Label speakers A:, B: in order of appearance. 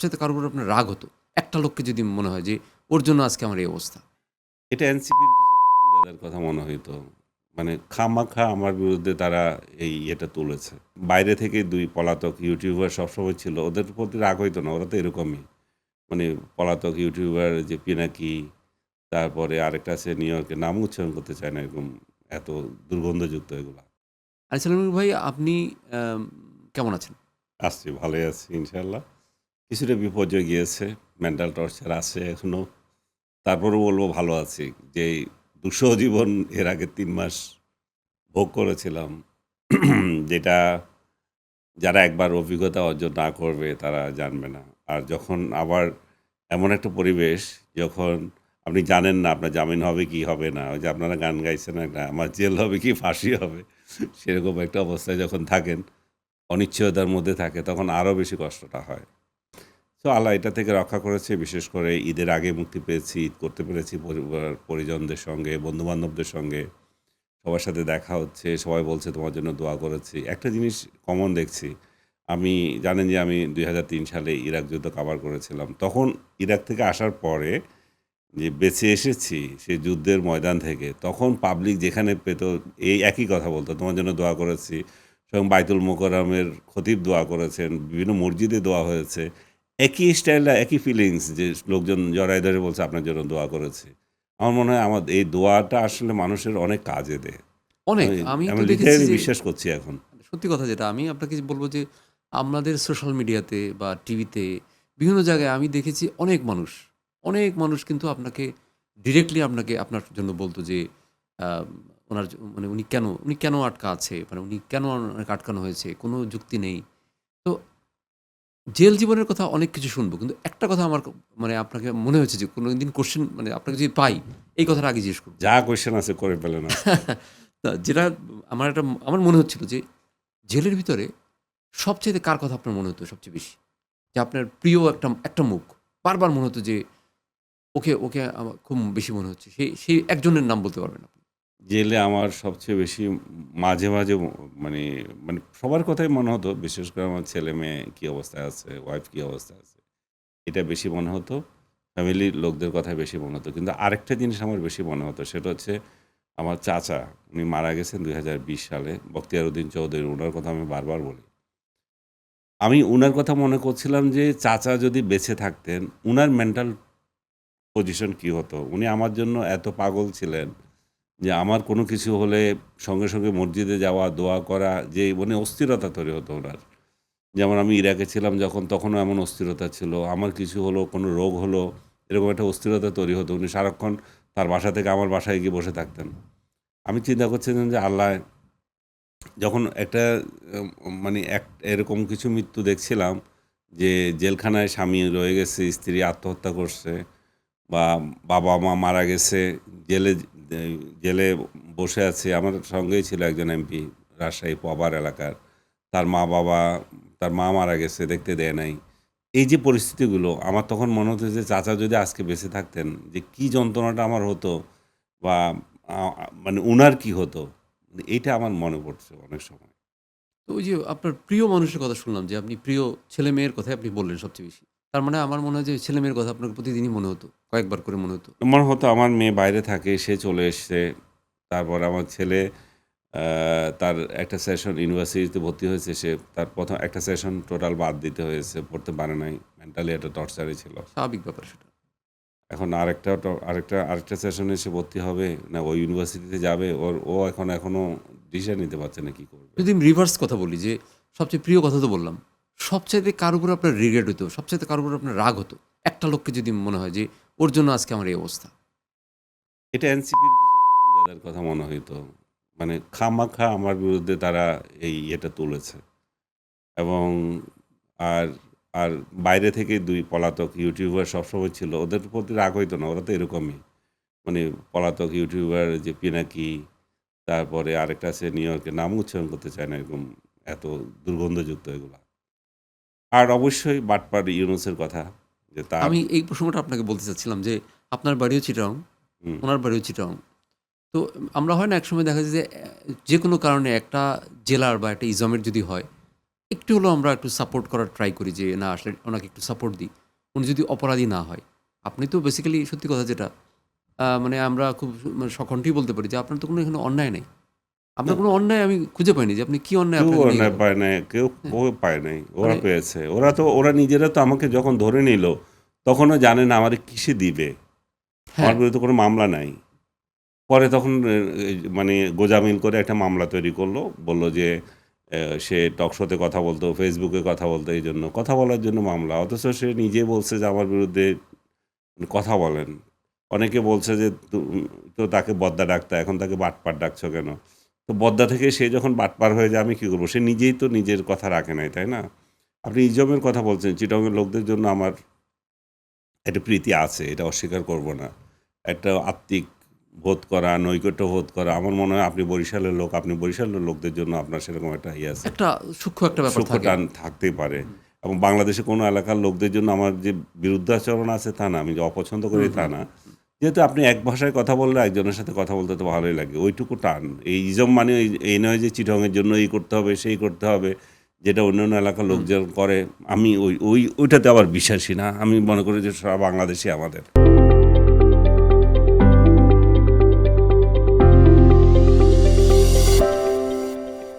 A: সাথে কারোর উপর আপনার রাগ হতো? একটা লোককে যদি মনে হয় যে ওর জন্য আজকে আমার এই অবস্থা।
B: এটা এনসিপির কিছু হারামজাদার কথা মনে হইতো। মানে খামাখা আমার বিরুদ্ধে তারা এটা তুলেছে। বাইরে থেকে ২ পলাতক ইউটিউবার সবসময় ছিল। ওদের প্রতি রাগ হইতো না। ওরা তো এরকমই। মানে পলাতক ইউটিউবার যে পিনাকি, তারপরে আরেকটা আছে নিউ ইয়র্কের, নাম উচ্চারণ করতে চায় না, এরকম এত দুর্গন্ধযুক্ত এগুলা।
A: আরিসালাম ভাই আপনি আম কেমন আছেন?
B: আছি, ভালোই আছি ইনশাআল্লাহ। কিছুটা বিপর্যয় গিয়েছে। মেন্টাল টর্চার আছে এখনো। তারপরেও বলব ভালো আছি। যে দুঃসহ জীবন এর আগে ৩ মাস ভোগ করেছিলাম, যেটা যারা একবার অভিজ্ঞতা অর্জন না করবে তারা জানবে না। আর যখন আবার এমন একটা পরিবেশ, যখন আপনি জানেন না আপনার জামিন হবে কি হবে না। ওই যে আপনারা গান গাইছেন একটা, আমার জেল হবে কি ফাঁসি হবে। সেরকম একটা অবস্থায় যখন থাকেন, অনিশ্চয়তার মধ্যে থাকে, তখন আরও বেশি কষ্টটা হয়। তো আল্লাহ এটা থেকে রক্ষা করেছে। বিশেষ করে ঈদের আগে মুক্তি পেয়েছি, ঈদ করতে পেরেছি পরিবার পরিজনদের সঙ্গে, বন্ধু-বান্ধবদের সঙ্গে। সবার সাথে দেখা হচ্ছে, সবাই বলছে তোমার জন্য দোয়া করেছি। একটা জিনিস কমন দেখছি, আমি জানেন যে আমি ২০০৩ সালে ইরাক যুদ্ধ কাভার করেছিলাম। তখন ইরাক থেকে আসার পরে যে বেঁচে এসেছি সেই যুদ্ধের ময়দান থেকে, তখন পাবলিক যেখানে পেত এই একই কথা বলত, তোমার জন্য দোয়া করেছি। স্বয়ং বাইতুল মোকাররমের খতিব দোয়া করেছেন, বিভিন্ন মসজিদে দোয়া হয়েছে। একই স্টাইলটা, একই ফিলিংস, যে লোকজন জড়ায় ধরে বলছে আপনার জন্য দোয়া করেছি। আমার মনে হয় আমার এই দোয়াটা আসলে মানুষের অনেক কাজে দেয়।
A: অনেক।
B: আমি
A: আমি
B: আমি
A: তো দেখেছি
B: লিটারেলি
A: যে
B: বিশ্বাস করছি এখন।
A: সত্যি কথা যেটা আমি আপনাকে বলব যে আমাদের সোশ্যাল মিডিয়াতে বা টিভিতে বিভিন্ন জায়গায় আমি দেখেছি অনেক মানুষ কিন্তু আপনাকে ডিরেক্টলি আপনাকে আপনার জন্য বলতো যে আ উনার মানে উনি কেন আটকা আছে? মানে উনি কেন অনেক আটকানো হয়েছে? কোনো যুক্তি নেই। তো জেল জীবনের কথা অনেক কিছু শুনবো। কিন্তু একটা কথা আমার মানে আপনাকে মনে হয়েছে যে কোনদিন কোয়েশ্চেন মানে আপনাকে যদি পাই, এই কথাটা আগে জিজ্ঞেস করব।
B: যা কোয়েশ্চেন আছে করে ফেলেন আজকে।
A: তা যেটা আমার মনে হচ্ছিল যে জেলের ভিতরে সবচাইতে কার কথা আপনার মনে হতো সবচেয়ে বেশি? যে আপনার প্রিয় একটা মুখ। বারবার মনে হতো যে ওকে আমার খুব বেশি মনে হচ্ছে। সেই একজনের নাম বলতে পারবেন আপনি?
B: জেলে আমার সবচেয়ে বেশি মাঝে মানে মানে সবার কথাই মনে হতো। বিশেষ করে আমার ছেলে-মেয়ে কী অবস্থায় আছে, ওয়াইফ কী অবস্থায় আছে। এটা বেশি মনে হতো। ফ্যামিলির লোকদের কথাই বেশি মনে হতো। কিন্তু আরেকটা জিনিস আমার বেশি মনে হতো, সেটা হচ্ছে আমার চাচা। উনি মারা গেছেন ২০২০ সালে। বখতিয়ার উদ্দিন চৌধুরী, উনার কথা আমি বারবার বলি। আমি উনার কথা মনে করছিলাম যে চাচা যদি বেঁচে থাকতেন, উনার মেন্টাল পজিশন কী হতো? উনি আমার জন্য এত পাগল ছিলেন যে আমার কোনো কিছু হলে সঙ্গে মসজিদে যাওয়া, দোয়া করা, যে মানে অস্থিরতা তৈরি হতো উনার। যেমন আমি ইরাকে ছিলাম যখন, তখনও এমন অস্থিরতা ছিল। আমার কিছু হলো, কোনো রোগ হলো, এরকম একটা অস্থিরতা তৈরি হতো। উনি সারাক্ষণ তার বাসা থেকে আমার বাসায় গিয়ে বসে থাকতেন। আমি চিন্তা করছিলাম যে আল্লাহ, যখন একটা মানে এরকম কিছু মৃত্যু দেখছিলাম যে জেলখানায় স্বামী রয়ে গেছে, স্ত্রী আত্মহত্যা করছে, বা বাবা-মা মারা গেছে, জেলে এ জেলে বসে আছে। আমার সঙ্গেই ছিল একজন এমপি, রাজশাহী পবার এলাকার। তার মা-বাবা, তার মা মারা গেছে, দেখতে দেয় নাই। এই যে পরিস্থিতিগুলো, আমার তখন মনে হতো যে চাচা যদি আজকে বেঁচে থাকতেন, যে কি যন্ত্রণাটা আমার হতো, বা আ আ মানে উনার কি হতো? এইটা আমার মনে পড়ছে অনেক সময়।
A: তো ওই যে আপনার প্রিয় মানুষের কথা শুনলাম যে আপনি প্রিয় ছেলে-মেয়ের কথাই আপনি বললেন সবচেয়ে বেশি। তার মানে আমার মনে হয় যে ছেলে-মেয়ের কথা আপনার প্রতিদিনই মনে হতো। কয়েকবার করে মনে হতো।
B: মনে হতো আমার মেয়ে বাইরে থাকে, সে চলে এসছে। তারপর আমার ছেলে আ তার একটা সেশন ইউনিভার্সিটিতে ভর্তি হয়েছে। সে তার ১ম একটা সেশন টোটাল বাদ দিতে হয়েছে। পড়তে পারে নাই। মেন্টালি একটা টর্চারে ছিল।
A: স্বাভাবিক ব্যাপার সেটা।
B: এখন আরেকটা সেশনে সে ভর্তি হবে না ওই ইউনিভার্সিটিতে যাবে। ও এখনো ডিসিশন নিতে পারছে না কি করবে।
A: যদি আমি রিভার্স কথা বলি যে সবচেয়ে প্রিয় কথা তো বললাম। সবচাইতে কার উপর আপনার রিগ্রেট হইতো? সবচাইতে কার উপর আপনার রাগ হতো? একটা লোককে যদি মনে হয় যে ওর জন্য আজকে আমার এই অবস্থা।
B: এটা এনসিপির কিছু হারামজাদার কথা মনে হইতো। মানে খামাখা আমার বিরুদ্ধে তারা এটা তুলেছে। এবং আর আর বাইরে থেকে ২ পলাতক ইউটিউবার সবসময় ছিল। ওদের প্রতি রাগ হইতো না। ওরা তো এরকমই। মানে পলাতক ইউটিউবার যে পিনাকি, তারপরে আরেকটা আছে নিউ ইয়র্কের, নাম উচ্চারণ করতে চায় না, এরকম এত দুর্গন্ধযুক্ত এগুলা। আর অবশ্যই বাটপার ইউনূসের কথা, যে তার
A: আমি এই প্রসঙ্গটা আপনাকে বলতে চাচ্ছিলাম যে আপনার বাড়িও চিটাগং,
B: হুম,
A: উনার বাড়িও চিটাগং। তো আমরা হয় না একসময় দেখা যায় যে যেকোনো কারণে একটা জেলার বা একটা ইজমের যদি হয়, একটু হলেও আমরা একটু সাপোর্ট করার ট্রাই করি যে না আসলে ওনাকে একটু সাপোর্ট দিই। উনি যদি অপরাধী না হয়। আপনি তো বেসিক্যালি সত্যি কথা যেটা মানে আমরা খুব মানে সকণ্ঠেই বলতে পারি যে আপনার তো কোনো এখানে অন্যায় নেই। আপনার
B: না,
A: কোনো অন্যায় আমি খুঁজে পাইনি যে আপনি কি অন্যায়
B: কেউ
A: আপনাকে নিয়ে
B: অন্যায়
A: গেল।
B: পায় নাই, কেউ
A: হ্যাঁ,
B: পায় নাই। ওরা
A: মানে
B: পেয়েছে। ওরা নিজেরা তো আমাকে যখন ধরে নিল, তখনও জানে না আমারে কিসে দিবে। আমার
A: হ্যাঁ,
B: বিরুদ্ধে কোনো মামলা নাই। পরে তখন মানে গোঁজামিল করে একটা মামলা তৈরি করলো। বলল যে সে টকশোতে কথা বলতো, ফেসবুকে কথা বলতো, এইজন্য কথা বলার জন্য মামলা। অথচ সে নিজে বলছে যে আমার বিরুদ্ধে কথা বলেন। অনেকে বলছে যে তো তাকে বদ্দা ডাকতা, এখন তাকে বাটপার ডাকছো কেন? তো বদ্দা থেকে সে যখন বাটপার হয়ে যায় আমি কি করব? সে নিজেই তো নিজের কথা রাখে নাই, তাই না? আপনি ইজমের কথা বলছেন, চিটাগংয়ের লোকদের জন্য আমার একটা প্রীতি আছে, এটা অস্বীকার করব না। একটা আত্মিক বোধ করা, নৈকট্য বোধ করা। আমার মনে হয় আপনি বরিশালের লোক, আপনি বরিশালের লোকদের জন্য আপনার সেরকম একটা ইয়ে আছে।
A: একটা সূক্ষ্ম একটা ব্যাপার
B: সূক্ষ্ম
A: থাকে।
B: টান থাকতেই পারে। এবং বাংলাদেশে কোনো এলাকার লোকদের জন্য আমার যে বিরুদ্ধাচরণ আছে তা না, আমি যে অপছন্দ করি
A: হুম,
B: তা
A: হুম,
B: না।
A: হুম।
B: যেহেতু আপনি এক ভাষায় কথা বললে একজনের সাথে কথা বলতে তো ভালোই লাগে। ওইটুকু টান। এই ইজম মানে এই নয় যে চিটাগংয়ের জন্য এই করতে হবে, সেই করতে হবে। যেটা অন্যান্য এলাকার
A: হুম।
B: লোকজন করে, আমি ওইটাতে আবার বিশ্বাসী না। আমি মনে করি যে সারা বাংলাদেশই আমাদের।